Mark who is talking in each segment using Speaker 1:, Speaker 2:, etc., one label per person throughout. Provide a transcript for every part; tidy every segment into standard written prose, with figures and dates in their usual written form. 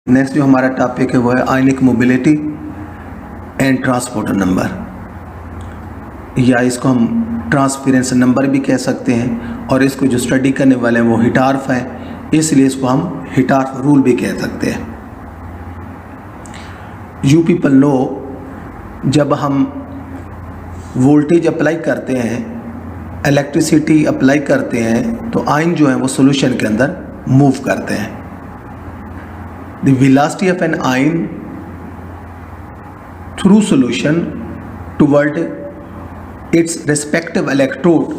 Speaker 1: Next जो हमारा topic है वो है आयनिक मोबिलिटी एंड ट्रांसपोर्टर नंबर, या इसको हम ट्रांसफरेंस नंबर भी कह सकते हैं। और इसको जो स्टडी करने वाले हैं वो हिटार्फ है, इसलिए इसको हम हिटार्फ रूल भी कह सकते हैं। यू पीपल नो, जब हम वोल्टेज अप्लाई करते हैं, इलेक्ट्रिसिटी अप्लाई करते हैं, तो आयन जो है वो सॉल्यूशन के अंदर मूव करते हैं। The velocity of an ion through solution toward its respective electrode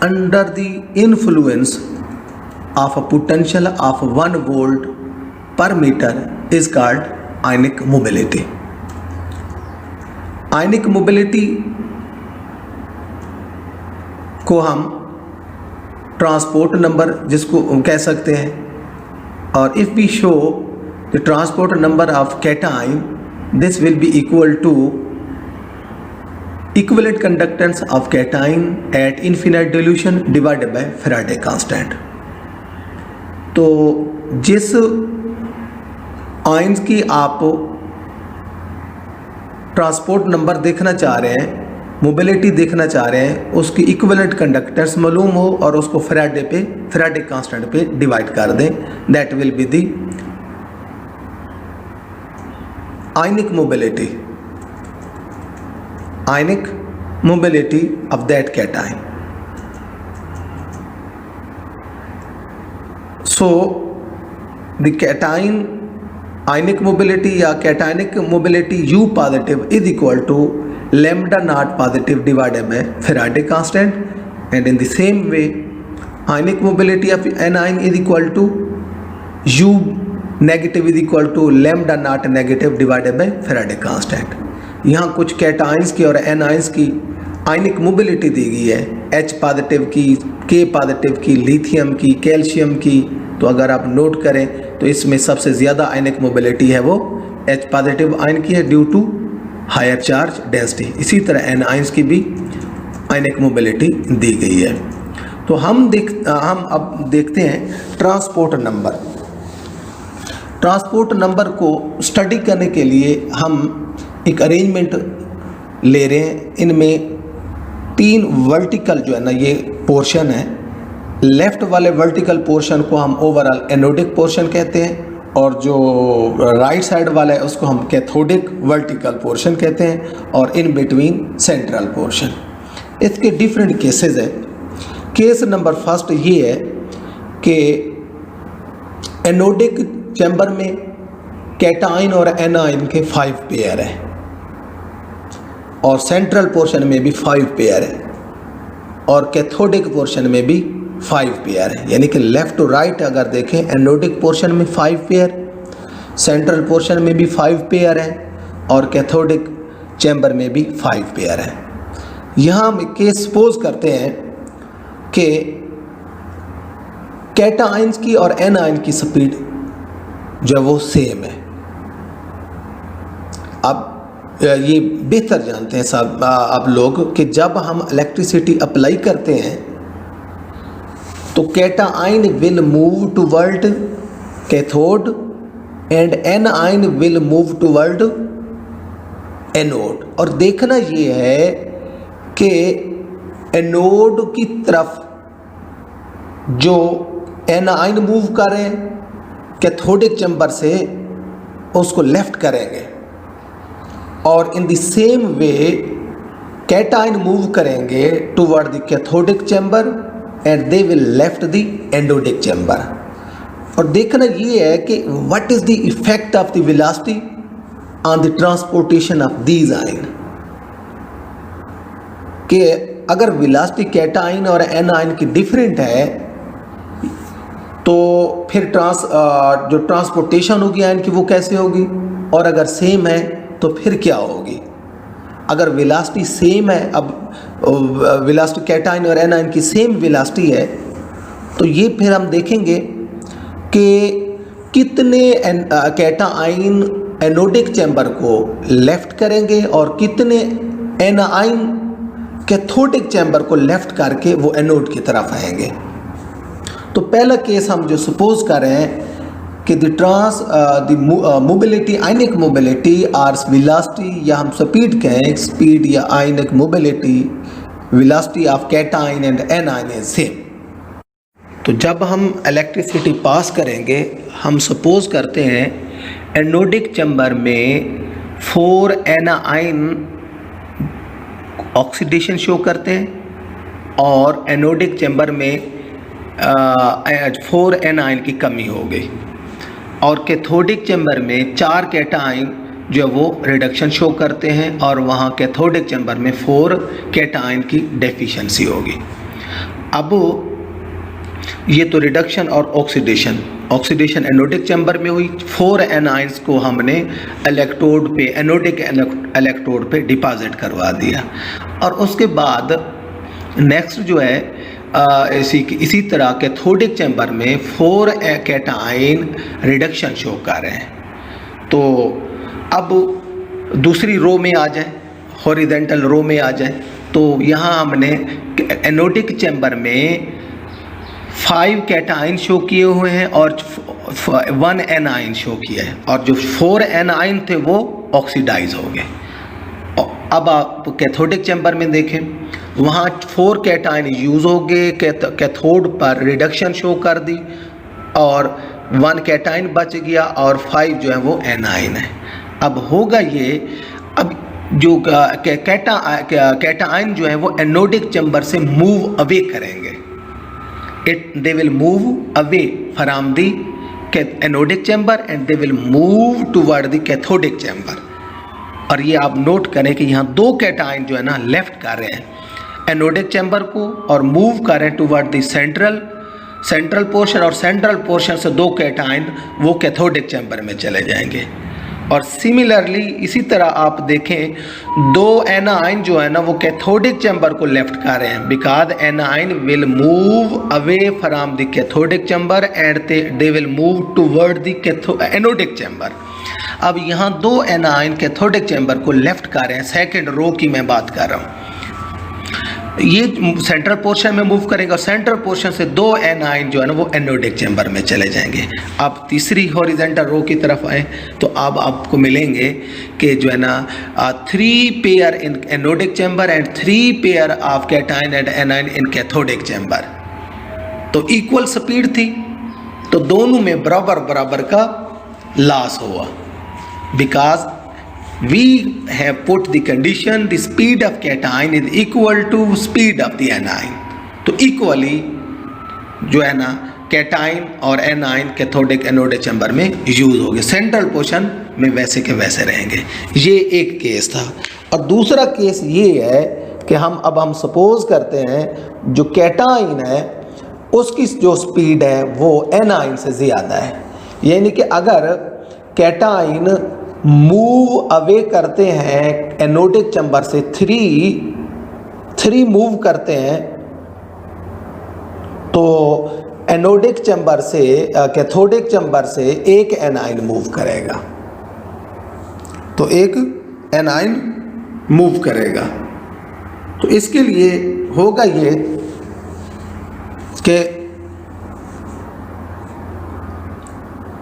Speaker 1: under the influence of a potential of 1 volt per meter is called ionic mobility. Ionic mobility को हम ट्रांसपोर्ट नंबर जिसको कह सकते हैं। और if we show the transport number of cation, this will be equal to equivalent conductance of cation at infinite dilution divided by Faraday constant। तो जिस ions की आप ट्रांसपोर्ट नंबर देखना चाह रहे हैं, मोबिलिटी देखना चाह रहे हैं, उसकी इक्विवेलेंट कंडक्टेंस मालूम हो और उसको फैराडे कांस्टेंट पे डिवाइड कर दें, that will be the ionic mobility of that cation। So the cation ionic mobility या cationic mobility U positive is equal to lambda naught positive divided by Faraday constant, and in the same way ionic mobility of anion is equal to U negative is equal to lambda not negative divided by Faraday constant. यहाँ कुछ cations की और anions की आयनिक mobility दी गई है, H positive की, K positive की, lithium की, कैल्शियम की। तो अगर आप नोट करें तो इसमें सबसे ज़्यादा आयनिक मोबिलिटी है वो H पॉजिटिव आयन की है due to higher charge density. इसी तरह एनायंस की भी आयनिक मोबिलिटी दी गई है। तो हम अब देखते हैं ट्रांसपोर्ट नंबर। ट्रांसपोर्ट नंबर को स्टडी करने के लिए हम एक अरेंजमेंट ले रहे हैं। इनमें 3 वर्टिकल जो है ना, ये पोर्शन है। लेफ्ट वाले वर्टिकल पोर्शन को हम ओवरऑल एनोडिक पोर्शन कहते हैं, और जो राइट साइड वाला है उसको हम कैथोडिक वर्टिकल पोर्शन कहते हैं, और इन बिटवीन सेंट्रल पोर्शन। इसके डिफरेंट केसेस है। केस नंबर फर्स्ट ये है कि एनोडिक चैम्बर में कैटाइन और एनाइन के 5 पेयर है, और सेंट्रल पोर्शन में भी 5 पेयर है, और कैथोडिक पोर्शन में भी 5 पेयर है। यानी कि लेफ्ट टू राइट अगर देखें, एनोडिक पोर्शन में 5 पेयर, सेंट्रल पोर्शन में भी 5 पेयर है, और कैथोडिक चैम्बर में भी 5 पेयर है। यहाँ हम केस सपोज करते हैं कि कैटाइंस की और एनाइन की स्पीड जो वो सेम है। अब ये बेहतर जानते हैं सब आप लोग कि जब हम इलेक्ट्रिसिटी अप्लाई करते हैं तो cation will move toward cathode and anion will move toward anode. और देखना ये है कि एनोड की तरफ जो एनाइन मूव करें कैथोडिक चैम्बर से, उसको लेफ्ट करेंगे, और in the same way cation move करेंगे toward the cathodic chamber and they will left the anodic chamber. और देखना ये है कि what is the effect of the velocity on the transportation of these ion. कि अगर वेलोसिटी कैटाइन और A9 की डिफरेंट है तो फिर जो ट्रांसपोर्टेशन होगी आयन की वो कैसे होगी, और अगर सेम है तो फिर क्या होगी। अगर वेलोसिटी सेम है, अब वेलोसिटी कैटाइन और एनाइन की सेम वेलोसिटी है, तो ये फिर हम देखेंगे कि कितने कैटाइन एनोडिक चैम्बर को लेफ्ट करेंगे और कितने एनाइन कैथोडिक चैम्बर को लेफ्ट करके वो एनोड की तरफ आएंगे। तो पहला केस हम जो सपोज कर रहे हैं कि द मोबिलिटी, आयनिक मोबिलिटी और वेलोसिटी, या हम स्पीड कहें, स्पीड या ionic mobility, velocity of cation and anion is same. तो जब हम इलेक्ट्रिसिटी पास करेंगे, हम सपोज करते हैं एनोडिक चैम्बर में 4 एनाइन ऑक्सीडेशन शो करते हैं और एनोडिक चैम्बर में 4 एनाइन की कमी हो गई, और कैथोडिक चैम्बर में 4 कैटाइन जो वो रिडक्शन शो करते हैं और वहाँ कैथोडिक चैम्बर में 4 कैटाइन की डेफिशिएंसी होगी। अब ये तो रिडक्शन और ऑक्सीडेशन एनोडिक चैम्बर में हुई। 4 एनाइंस को हमने इलेक्ट्रोड पे, एनोडिक इलेक्ट्रोड पे डिपॉजिट करवा दिया, और उसके बाद नेक्स्ट जो है इसी तरह कैथोडिक चैम्बर में 4 कैटाइन रिडक्शन शो कर रहे हैं। तो अब दूसरी रो में आ जाए, हॉरिजॉन्टल रो में आ जाए, तो यहाँ हमने एनोडिक चैम्बर में 5 कैटाइन शो किए हुए हैं और 1 एनाइन शो किया है, और जो 4 एनाइन थे वो ऑक्सीडाइज हो गए। अब आप कैथोडिक चैम्बर में देखें, वहाँ 4 कैटाइन यूज़ हो गए, कैथोड पर रिडक्शन शो कर दी और 1 कैटाइन बच गया और 5 जो है वो एनाइन है। अब होगा ये, अब जो कैटाइन जो है वो एनोडिक चैम्बर से मूव अवे करेंगे, they will move away from the anodic chamber and they will move toward the cathodic chamber। और ये आप नोट करें कि यहाँ 2 कैटाइन जो है ना लेफ्ट कर रहे हैं एनोडिक चैम्बर को और मूव कर रहे हैं टुवर्ड द सेंट्रल पोर्शन, और सेंट्रल पोर्शन से 2 कैटाइन वो कैथोडिक चैम्बर में चले जाएंगे। और सिमिलरली इसी तरह आप देखें 2 एनाइन जो है ना वो कैथोडिक चैम्बर को लेफ्ट कर रहे हैं, because A9 will move away from the cathodic chamber and they will move toward the anodic chamber. अब यहाँ 2 एनाइन कैथोडिक चैम्बर को लेफ्ट कर रहे हैं, सेकेंड रो की मैं बात कर रहा हूँ। ये सेंट्रल पोर्शन में मूव करेंगे और सेंट्रल पोर्शन से 2 एनाइन जो है ना वो एनोडिक चैम्बर में चले जाएंगे। आप तीसरी हॉरिजॉन्टल रो की तरफ आए तो अब आपको मिलेंगे कि जो है ना 3 pair in anodic chamber and 3 pair of cation and A9 in cathodic chamber. तो इक्वल स्पीड थी, तो दोनों में बराबर बराबर का लॉस हुआ, because we have put the condition the speed of cation is equal to speed of the anion। तो equally जो है ना कैटाइन और एनाइन कैथोडिक एनोडिक चैम्बर में यूज हो गए, सेंट्रल पोर्शन में वैसे के वैसे रहेंगे। ये एक केस था। और दूसरा केस ये है कि हम सपोज करते हैं जो कैटाइन है उसकी जो स्पीड है वो एनाइन से ज़्यादा है, यानी कि अगर कैटाइन मूव अवे करते हैं एनोडिक चैम्बर से 3 मूव करते हैं, तो एनोडिक चैम्बर से कैथोडिक चैम्बर से 1 एनाइन मूव करेगा, तो 1 एनाइन मूव करेगा। तो इसके लिए होगा ये कि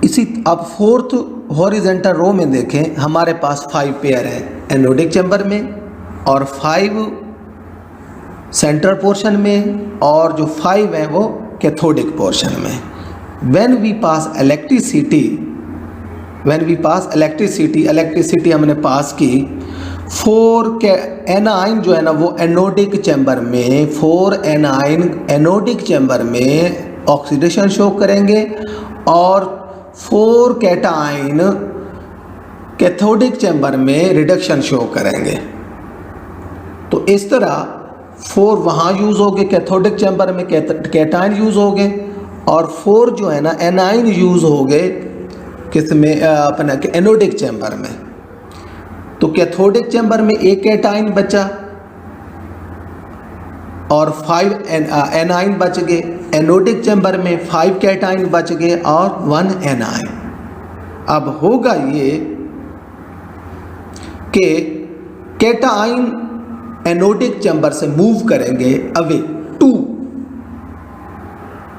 Speaker 1: इसी अब 4th हॉरिजॉन्टल रो में देखें, हमारे पास 5 पेयर है एनोडिक चैम्बर में और 5 सेंट्रल पोर्शन में, और जो 5 है वो कैथोडिक पोर्शन में। व्हेन वी पास इलेक्ट्रिसिटी हमने पास की 4 के एनाइन जो है ना वो एनोडिक चैम्बर में, 4 एनाइन एनोडिक चैम्बर में ऑक्सीडेशन शो करेंगे और 4 कैटाइन कैथोडिक चैम्बर में रिडक्शन शो करेंगे। तो इस तरह 4 वहाँ यूज़ हो गए कैथोडिक चैम्बर में, कैटाइन यूज़ हो गए, और 4 जो है ना एनाइन यूज़ हो गए किस में, अपना एनोडिक चैम्बर में। तो कैथोडिक चैम्बर में 1 कैटाइन बचा और 5 एनाइन बच गए, एनोडिक चैम्बर में 5 कैटाइन बच गए और 1 एनाइन। अब होगा ये कि कैटाइन एनोडिक चैम्बर से मूव करेंगे अवे 2,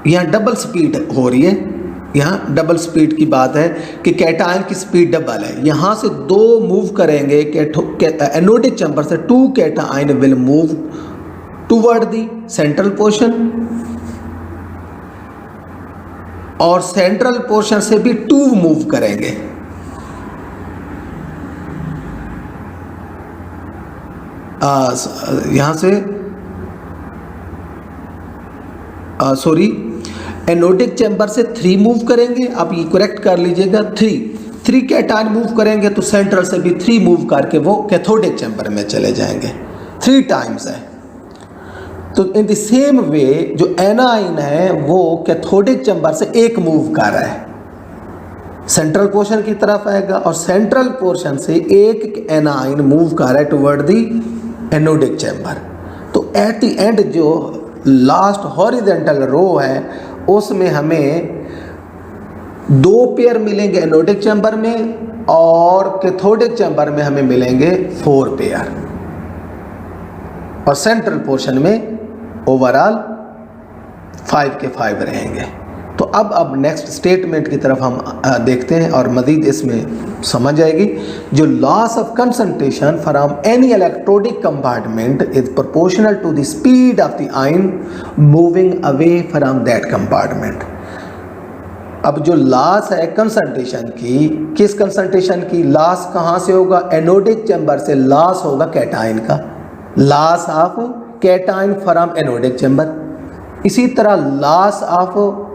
Speaker 1: यहाँ डबल स्पीड हो रही है, यहाँ डबल स्पीड की बात है कि कैटायन की स्पीड डबल है। यहाँ से 2 मूव करेंगे एनोडिक चैम्बर से 2 cation will move toward the central portion, और सेंट्रल पोर्शन से भी 2 मूव करेंगे। यहाँ से सॉरी एनोडिक चैम्बर से 3 मूव करेंगे, आप ये करेक्ट कर लीजिएगा, 3 कैटायन मूव करेंगे तो सेंट्रल से भी 3 मूव करके वो कैथोडिक चैम्बर में चले जाएंगे। 3 टाइम्स है। तो इन द सेम वे जो एनाइन है वो कैथोडिक चैम्बर से 1 मूव कर रहा है, सेंट्रल पोर्शन की तरफ आएगा, और सेंट्रल पोर्शन से 1 एनाइन मूव कर रहा है टुवर्ड द एनोडिक चैम्बर। तो एट द एंड जो लास्ट हॉरिजॉन्टल रो है उसमें हमें 2 पेयर मिलेंगे एनोडिक चैम्बर में, और कैथोडिक चैम्बर में हमें मिलेंगे 4 पेयर, और सेंट्रल पोर्शन में ओवरऑल 5 के 5 रहेंगे। तो अब नेक्स्ट स्टेटमेंट की तरफ हम देखते हैं और मज़ीद इसमें समझ आएगी। जो loss of concentration from any electrodic compartment is proportional to the speed of the ion moving away from that compartment. अब जो लॉस है कंसंट्रेशन की, किस कंसंट्रेशन की लॉस कहाँ से होगा? एनोडिक चैम्बर से लॉस होगा कैटायन का, loss of cation from anodic chamber. इसी तरह loss of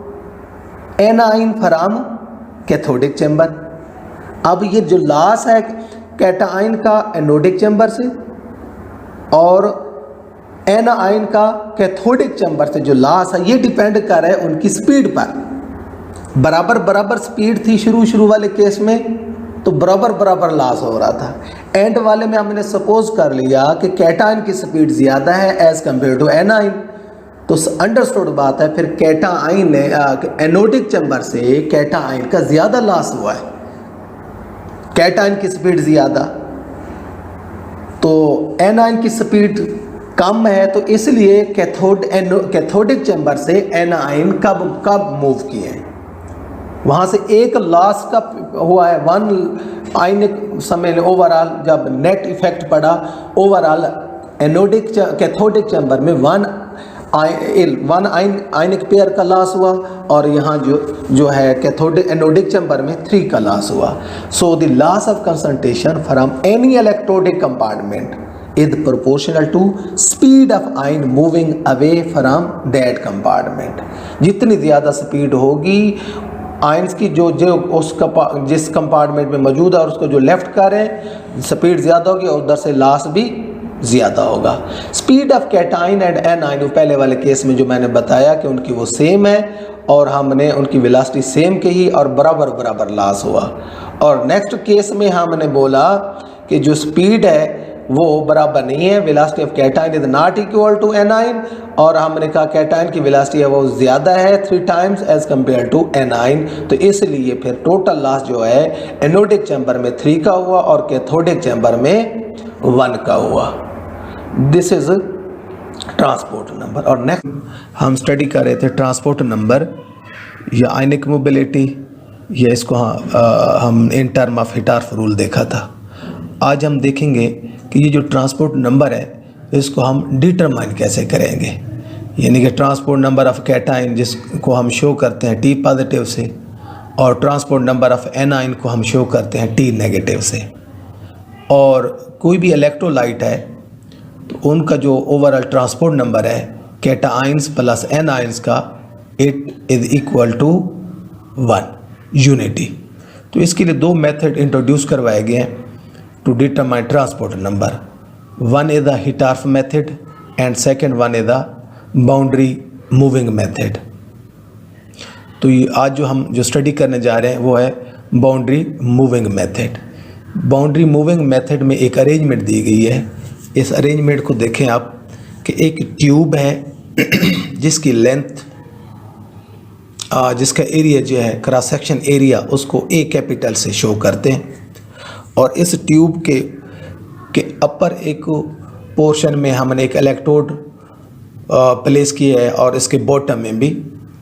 Speaker 1: anion from cathodic chamber. अब ये जो लॉस है कैटायन का एनोडिक चैम्बर से और एनाइन का कैथोडिक चैम्बर से जो लॉस है ये डिपेंड कर रहा है उनकी स्पीड पर। बराबर बराबर स्पीड थी शुरू वाले केस में तो बराबर बराबर लॉस हो रहा था। एंड वाले में हमने सपोज कर लिया कि कैटायन की स्पीड ज़्यादा है एज़ कम्पेयर टू एनाइन, तो अंडरस्टूड बात है फिर कैटायन ने एनोडिक चैम्बर से कैटायन का ज़्यादा लॉस हुआ है, कैटायन की स्पीड ज़्यादा, तो एनाइन की स्पीड कम है, तो इसलिए कैथोडिक चैम्बर से एनाइन कब मूव किए हैं, वहाँ से एक लॉस का हुआ है 1 आयनिक समय ओवरऑल जब नेट इफेक्ट पड़ा ओवरऑल एनोडिक कैथोडिक चैम्बर में 1 आयनिक पेयर का लॉस हुआ और यहाँ जो है कैथोडिक एनोडिक चैम्बर में 3 का लॉस हुआ। So the loss of concentration from any electrodic compartment is proportional to speed of ion moving away from that compartment. जितनी ज़्यादा स्पीड होगी आयंस की जो जिस कंपार्टमेंट में मौजूद है और उसको जो लेफ्ट कर रहे हैं स्पीड ज़्यादा होगी और उधर से लॉस भी ज़्यादा होगा। Speed of cation and A9 पहले वाले केस में जो मैंने बताया कि उनकी वो सेम है और हमने उनकी वेलोसिटी सेम कही और बराबर बराबर लॉस हुआ। और नेक्स्ट केस में हमने बोला कि जो स्पीड है वो बराबर नहीं है, velocity of cation is not equal to anion, और हमने कहा कैटायन की वेलोसिटी है वो ज़्यादा है 3 times as compare to anion, तो इसलिए फिर टोटल लॉस जो है एनोडिक चैम्बर में 3 का हुआ और कैथोडिक चैम्बर में 1 का हुआ। This is transport number. और नेक्स्ट हम स्टडी कर रहे थे ट्रांसपोर्ट नंबर या आयनिक मोबिलिटी, या इसको हम इन टर्म ऑफ हिटार्फ रूल देखा था। आज हम देखेंगे कि ये जो ट्रांसपोर्ट नंबर है इसको हम डिटरमाइन कैसे करेंगे, यानी कि ट्रांसपोर्ट नंबर ऑफ कैटायन जिसको हम शो करते हैं T पॉजिटिव से और ट्रांसपोर्ट नंबर ऑफ एनाइन को हम शो करते हैं T नेगेटिव से। और कोई भी इलेक्ट्रोलाइट है तो उनका जो ओवरऑल ट्रांसपोर्ट नंबर है कैटायंस प्लस एनाइंस का it is equal to 1 unity. तो इसके लिए 2 मेथड इंट्रोड्यूस करवाए गए हैं to determine transport number. One is the Hittorf method and second one is the boundary moving method. तो ये आज जो स्टडी करने जा रहे हैं वो है boundary moving method. Boundary moving method में एक अरेंजमेंट दी गई है। इस अरेंजमेंट को देखें आप कि एक ट्यूब है जिसकी लेंथ जिसका एरिया जो है क्रॉस सेक्शन एरिया उसको A कैपिटल से शो करते हैं, और इस ट्यूब के अपर एक पोर्शन में हमने एक इलेक्ट्रोड प्लेस किया है और इसके बॉटम में भी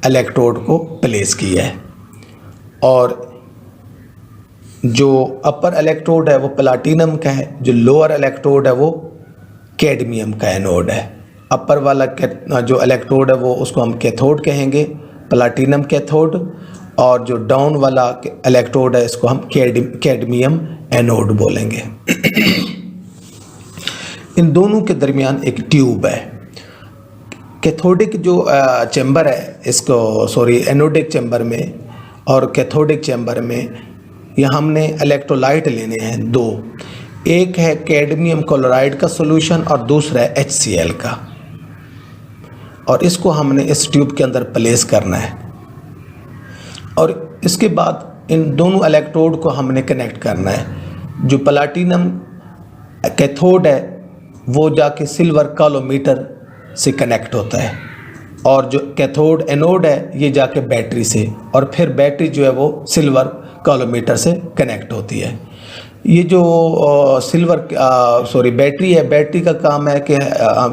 Speaker 1: इलेक्ट्रोड को प्लेस किया है। और जो अपर इलेक्ट्रोड है वो प्लाटिनम का है, जो लोअर इलेक्ट्रोड है वो कैडमियम का एनोड है। अपर वाला जो इलेक्ट्रोड है वो उसको हम कैथोड कहेंगे, प्लाटिनम कैथोड, और जो डाउन वाला इलेक्ट्रोड है इसको हम कैडमियम एनोड बोलेंगे। इन दोनों के दरमियान एक ट्यूब है। कैथोडिक जो चैम्बर है इसको एनोडिक चैम्बर में और कैथोडिक चैम्बर में यहाँ हमने इलेक्ट्रोलाइट लेने हैं दो। एक है कैडमियम क्लोराइड का सॉल्यूशन और दूसरा है HCl का, और इसको हमने इस ट्यूब के अंदर प्लेस करना है और इसके बाद इन दोनों इलेक्ट्रोड को हमने कनेक्ट करना है। जो प्लाटिनम कैथोड है वो जाके सिल्वर कॉलोमीटर से कनेक्ट होता है और जो कैथोड एनोड है ये जाके बैटरी से, और फिर बैटरी जो है वो सिल्वर कॉलोमीटर से कनेक्ट होती है। ये जो बैटरी है, बैटरी का काम है कि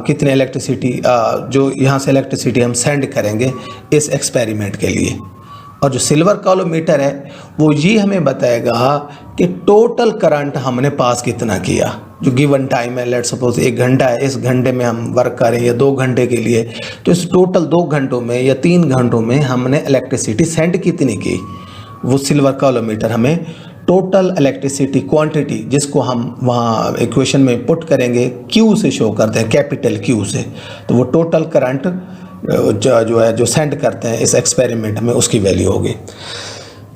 Speaker 1: कितने इलेक्ट्रिसिटी जो यहाँ से इलेक्ट्रिसिटी हम सेंड करेंगे इस एक्सपेरिमेंट के लिए, और जो सिल्वर कॉलोमीटर है वो ये हमें बताएगा कि टोटल करंट हमने पास कितना किया। जो गिवन टाइम है, लेट सपोज 1 घंटा है, इस घंटे में हम वर्क करें या 2 घंटे के लिए, तो इस टोटल 2 घंटों में या 3 घंटों में हमने इलेक्ट्रिसिटी सेंड कितनी की, वो सिल्वर कॉलोमीटर हमें टोटल इलेक्ट्रिसिटी क्वांटिटी, जिसको हम वहाँ इक्वेशन में पुट करेंगे, Q से शो करते हैं, कैपिटल Q से, तो वो टोटल करंट जो सेंड करते हैं इस एक्सपेरिमेंट में उसकी वैल्यू होगी।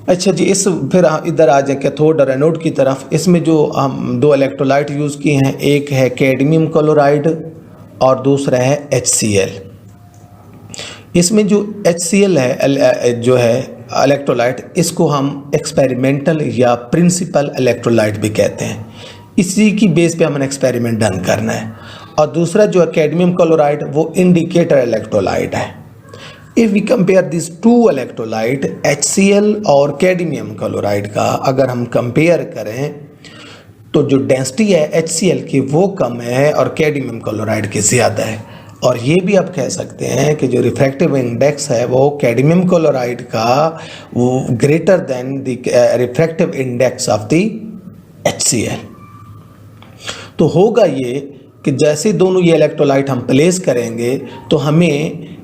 Speaker 1: अच्छा जी, फिर इधर आ जाए कैथोड और एनोड की तरफ। इसमें जो हम 2 इलेक्ट्रोलाइट यूज़ किए हैं, एक है कैडमियम क्लोराइड और दूसरा है HCl। इसमें जो HCl है जो है इलेक्ट्रोलाइट, इसको हम एक्सपेरिमेंटल या प्रिंसिपल इलेक्ट्रोलाइट भी कहते हैं। इसी की बेस पे हमने एक्सपेरिमेंट डन करना है। और दूसरा जो है कैडमियम क्लोराइड, वो इंडिकेटर इलेक्ट्रोलाइट है। If we compare this 2 electrolyte HCl और कैडमियम क्लोराइड का अगर हम कंपेयर करें तो जो डेंसिटी है HCl की वो कम है और कैडमियम क्लोराइड की ज़्यादा है। और ये भी आप कह सकते हैं कि जो रिफ्रैक्टिव इंडेक्स है वो कैडमियम क्लोराइड का वो greater than the refractive index of the HCl। तो होगा ये कि जैसे दोनों ये इलेक्ट्रोलाइट हम प्लेस करेंगे तो हमें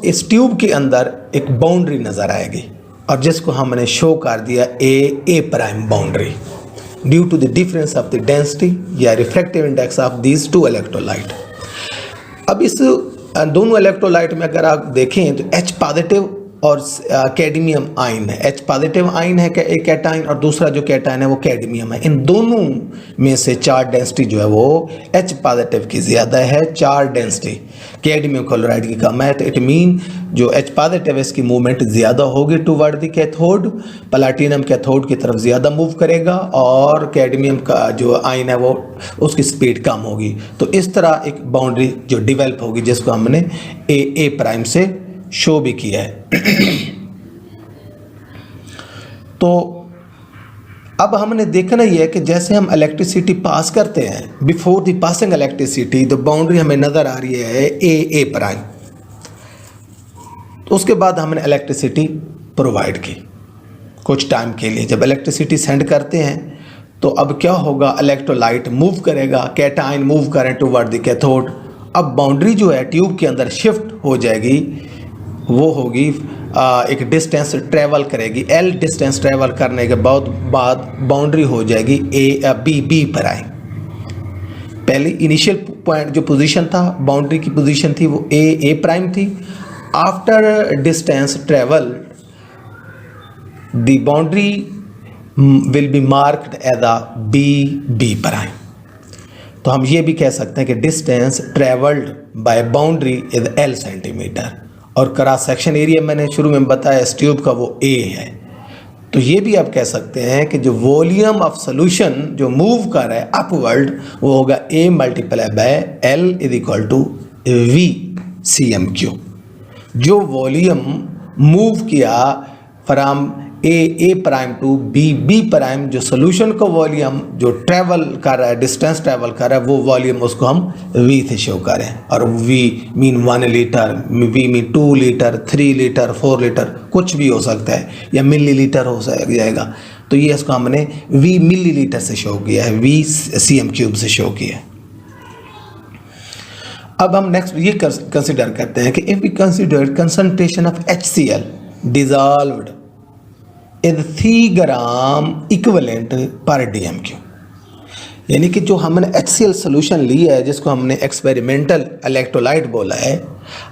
Speaker 1: इस ट्यूब के अंदर एक बाउंड्री नज़र आएगी, और जिसको हमने शो कर दिया a prime boundary due to the difference of the density या refractive index of these 2 electrolyte. अब इस दोनों इलेक्ट्रोलाइट में अगर आप देखें तो H पॉजिटिव और कैडमियम आयन है। H पॉजिटिव आयन है एक कैटायन और दूसरा जो कैटायन है वो कैडमियम है। इन दोनों में से चार्ज डेंसिटी जो है वो H पॉजिटिव की ज़्यादा है, चार्ज डेंसिटी कैडमियम क्लोराइड की कम है। तो इट मीन जो H पॉजिटिव है इसकी मूवमेंट ज़्यादा होगी toward the cathode, platinum cathode की तरफ ज़्यादा मूव करेगा और कैडमियम का जो आयन है वो उसकी स्पीड कम होगी। तो इस तरह एक बाउंड्री जो डिवेल्प होगी जिसको हमने ए प्राइम से शो भी किया है। तो अब हमने देखना यह है कि जैसे हम इलेक्ट्रिसिटी पास करते हैं, before the passing electricity the boundary हमें नज़र आ रही है ए प्राइम। तो उसके बाद हमने इलेक्ट्रिसिटी प्रोवाइड की कुछ टाइम के लिए। जब इलेक्ट्रिसिटी सेंड करते हैं तो अब क्या होगा, इलेक्ट्रोलाइट मूव करेगा, कैटायन मूव करें टुवर्ड द कैथोड। अब बाउंड्री जो है ट्यूब के अंदर शिफ्ट हो जाएगी, वो होगी एक डिस्टेंस ट्रेवल करेगी, L डिस्टेंस ट्रेवल करने के बाद बाउंड्री हो जाएगी बी प्राइम। पहले इनिशियल पॉइंट जो पोजीशन था, बाउंड्री की पोजीशन थी वो ए प्राइम थी। After distance travel the boundary will be marked as a b prime. तो हम ये भी कह सकते हैं कि distance travelled by boundary is L centimetre, और क्रॉस सेक्शन एरिया मैंने शुरू में बताया इस ट्यूब का वो A है। तो ये भी आप कह सकते हैं कि जो वॉल्यूम ऑफ सोल्यूशन जो मूव कर रहा है अपवर्ड वो होगा A multiply by L is equal to V CM cube. जो वॉल्यूम मूव किया from a prime to b prime, जो सोल्यूशन का वॉल्यूम जो ट्रैवल कर रहा है, डिस्टेंस ट्रैवल कर रहा है, वो वॉल्यूम उसको हम वी से शो करें। और we mean 1 litre, we mean 2 litre, 3 litre, 4 litre, कुछ भी हो सकता है, या मिलीलीटर हो जाएगा। तो ये इसको हमने वी मिलीलीटर से शो किया है, वी CM क्यूब से शो किया है। अब हम नेक्स्ट ये कंसिडर करते हैं कि if we consider concentration of HCl dissolved in 3 gram equivalent per DMQ, यानी कि जो हमने HCl सोल्यूशन लिया है, जिसको हमने एक्सपेरिमेंटल इलेक्ट्रोलाइट बोला है,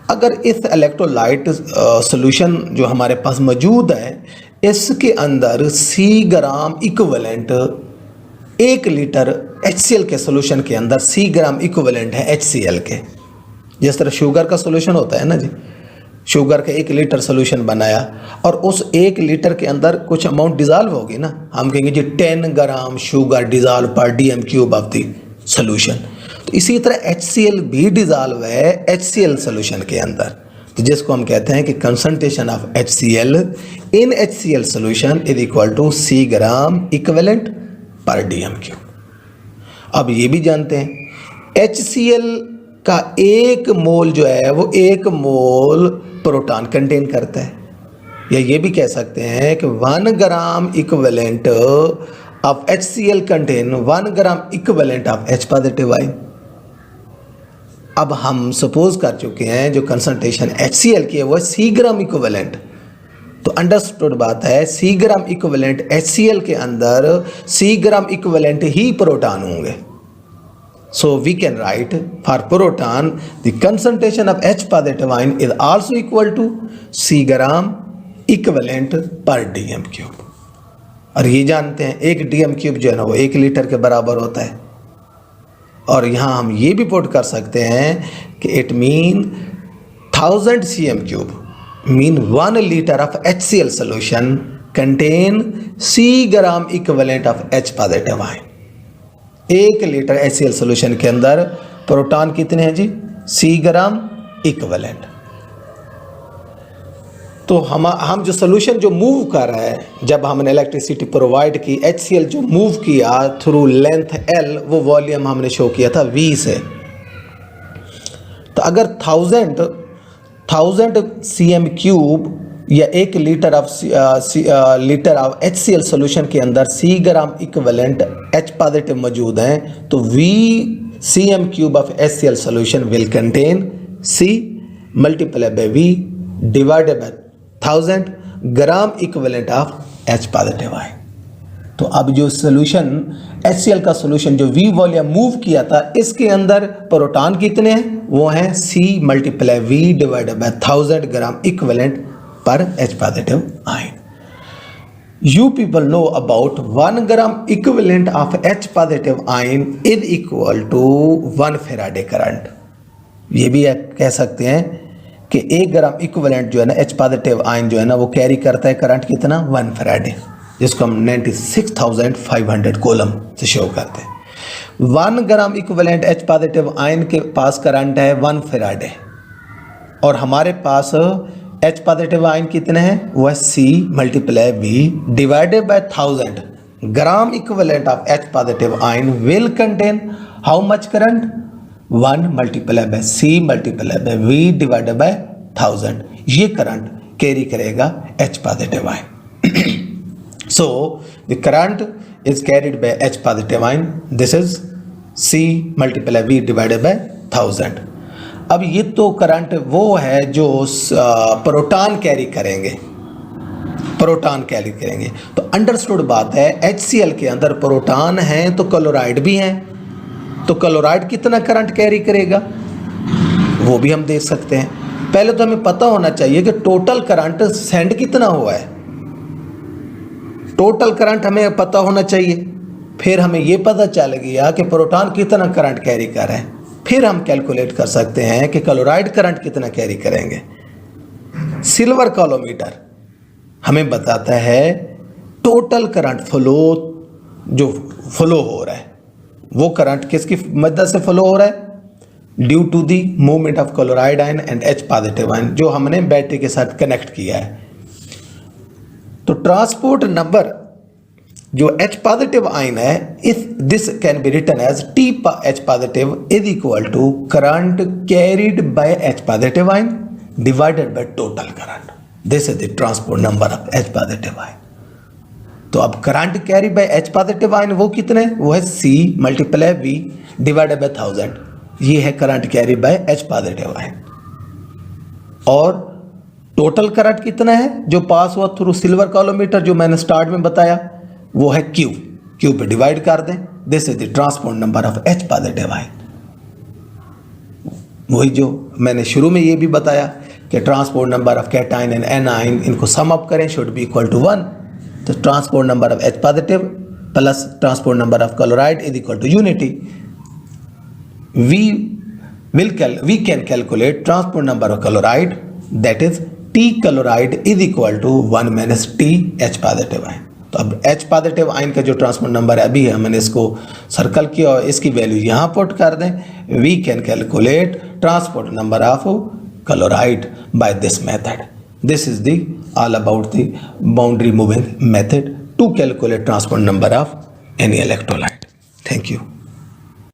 Speaker 1: अगर इस इलेक्ट्रोलाइट सोल्यूशन जो हमारे पास मौजूद है, इसके अंदर C gram equivalent 1 litre HCl के सोल्यूशन के अंदर C ग्राम इक्विवेलेंट है HCl के। जिस तरह शुगर का सोल्यूशन होता है ना जी, शुगर का 1 लीटर सोल्यूशन बनाया और उस 1 लीटर के अंदर कुछ अमाउंट डिजॉल्व होगी ना, हम कहेंगे जी 10 ग्राम शुगर डिजॉल्व पर DM cube of the solution. तो इसी तरह HCl भी डिजॉल्व है HCl सोल्यूशन के अंदर, तो जिसको हम कहते हैं कि concentration of HCl in HCl solution is equal to C gram equivalent per DM cube. अब ये भी जानते हैं HCl का 1 मोल जो है वो 1 मोल प्रोटॉन कंटेन करता है, या ये भी कह सकते हैं कि 1 gram equivalent of HCl contain 1 gram equivalent of H positive ion. अब हम सपोज कर चुके हैं जो कंसंट्रेशन HCl की है वो C ग्राम इक्विवेलेंट, तो अंडरस्टूड बात है C ग्राम इक्विवेलेंट HCl के अंदर C ग्राम इक्विवेलेंट ही प्रोटॉन होंगे। So we can write for proton the concentration of H positive ion is also equal to C gram equivalent per DM cube. और ये जानते हैं 1 DM cube जो है ना वो 1 लीटर के बराबर होता है। और यहाँ हम ये भी पुट कर सकते हैं कि it mean 1000 CM cube mean 1 litre of HCl solution contain C gram equivalent of H positive ion। 1 litre HCl solution के अंदर प्रोटॉन कितने हैं जी? C gram equivalent. तो हम जो सोल्यूशन जो मूव कर रहा है, जब हमने इलेक्ट्रिसिटी प्रोवाइड की, HCl जो मूव किया थ्रू लेंथ L, वो वॉल्यूम हमने शो किया था V से। तो अगर 1000 CM क्यूब या 1 लीटर ऑफ HCl सोल्यूशन के अंदर C gram equivalent H positive मौजूद हैं, तो V CM cube of HCl solution will contain C multiply by V divided by 1000 gram equivalent of H positive ion. तो अब जो solution HCl का solution जो V वॉल्यूम मूव किया था, इसके अंदर प्रोटॉन कितने हैं? वो हैं C multiply V divided by 1000 gram equivalent पर H positive ion. You people know about 1 gram equivalent of H positive ion is equal to 1 Faraday current। ये भी कह सकते हैं कि 1 ग्राम इक्विवेलेंट जो है ना H positive ion जो है ना वो कैरी करता है करंट कितना? 1 Faraday, जिसको हम 96,500 कूलम से शो करते हैं। 1 gram equivalent H positive ion के पास करंट है 1 Faraday, और हमारे पास H पॉजिटिव आयन कितने हैं? वो है C multiply V divided by 1000 gram equivalent of H positive ion will contain how much current? 1 multiply by C multiply by V divided by 1000। ये current carry करेगा H positive ion. So the current is carried by H positive ion, this is C multiply V divided by 1000। अब ये तो current वो है जो proton carry करेंगे, तो अंडरस्टूड बात है HCl के अंदर प्रोटॉन हैं तो क्लोराइड भी हैं, तो क्लोराइड कितना करंट कैरी करेगा वो भी हम देख सकते हैं। पहले तो हमें पता होना चाहिए कि टोटल करंट सेंड कितना हुआ है, टोटल करंट हमें पता होना चाहिए। फिर हमें ये पता चल गया कि प्रोटॉन कितना करंट कैरी कर रहे हैं, फिर हम कैलकुलेट कर सकते हैं कि क्लोराइड करंट कितना कैरी करेंगे। सिल्वर कॉलोमीटर हमें बताता है टोटल करंट फ्लो, जो फ्लो हो रहा है वो करंट किसकी मदद से फ्लो हो रहा है? Due to the movement of chloride ion and H positive ion, जो हमने बैटरी के साथ कनेक्ट किया है। तो ट्रांसपोर्ट नंबर जो H पॉजिटिव आयन है, इस this can be written as TH positive is equal to current carried by H positive ion divided by total current. This is the transport number of H positive ion. तो अब current carry by H positive ion वो कितने, वो है C multiply V divided by 1000. ये है current carry by H positive ion. और total current कितना है जो पास हुआ थ्रू सिल्वर कॉलोमीटर, जो मैंने स्टार्ट में बताया, वो है Q पे डिवाइड कर दें. This is the transport number of H positive ion. वही जो मैंने शुरू में ये भी बताया कि transport number of cation and anion, इनको सम अप करें, शुड बी इक्वल टू 1. तो transport number of H positive plus transport number of chloride is equal to unity. we can calculate transport number of chloride, that is T chloride is equal to 1 minus T H positive ion. तो अब H positive ion का जो transport number है अभी है, मैंने इसको circle किया और इसकी वैल्यू यहाँ पुट कर दें. We can calculate transport number of chloride by this method. This is the all about the boundary moving method to calculate transport number of any electrolyte. Thank you.